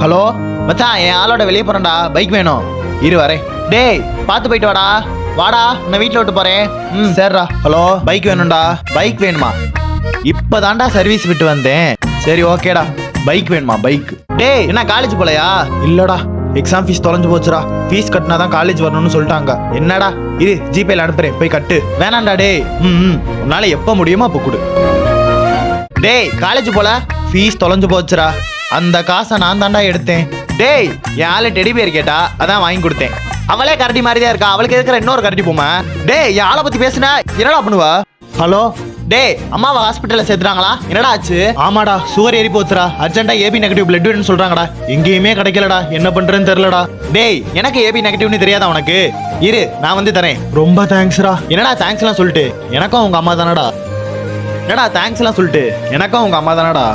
Hello மச்சான், என் ஆளோட வெளியே போறேன்டா, பைக் வேணும். இரு வரேன். டேய் பார்த்து போயிட்டு வாடா. வாடா, நான் வீட்டில் விட்டு போறேன். சரிடா. ஹலோ, பைக் வேணும்டா. பைக் வேணுமா? இப்பதான்டா சர்வீஸ் விட்டு வந்தேன். சரி ஓகேடா, பைக் வேணுமா? பைக். டேய் என்ன காலேஜ் போலையா? இல்லடா, எக்ஸாம் ஃபீஸ் தொலைஞ்சு போச்சுடா. ஃபீஸ் கட்டினாதான் காலேஜ் வரணும்னு சொல்லிட்டாங்க. என்னடா, இரு ஜிபேல அனுப்புறேன், போய் கட்டு. வேணாண்டா டேய். உன்னால எப்ப முடியுமோ அப்ப கொடு. டேய் காலேஜ் போல, ஃபீஸ் தொலைஞ்சு போச்சுடா. அந்த காசை நான் தாண்டா எடுத்தேன். டேய் என் ஆளு டெடி பேர் கேட்டா, அதான் வாங்கி கொடுத்தேன். அவளே கரடி மாதிரி தான் இருக்கா, அவளுக்கு இருக்கிற இன்னொரு கரடி போமா? டேய் என் ஆளை பத்தி பேசுனா என்னடா பண்ணுவா? ஹலோ டேய், அம்மாவை ஹாஸ்பிட்டல்ல சேர்த்துறாங்களா? என்னடா ஆச்சு? ஆமாடா, சுகர் ஏறி போச்சுடா. அர்ஜென்ட்டா ஏபி நெகட்டிவ் பிளட் வேணும்னு சொல்றாங்கடா. எங்கேயுமே கிடைக்கலடா, என்ன பண்றேன்னு தெரியலடா. டேய் எனக்கு ஏபி நெகட்டிவ்னு தெரியாதா உனக்கு? இரு நான் வந்து தரேன். ரொம்ப தேங்க்ஸ்டா. என்னடா தேங்க்ஸ் எல்லாம் சொல்லிட்டு? எனக்கும் உங்க அம்மா தானடா. என்னடா தேங்க்ஸ் எல்லாம் சொல்லிட்டு? எனக்கும் உங்க அம்மா தானடா.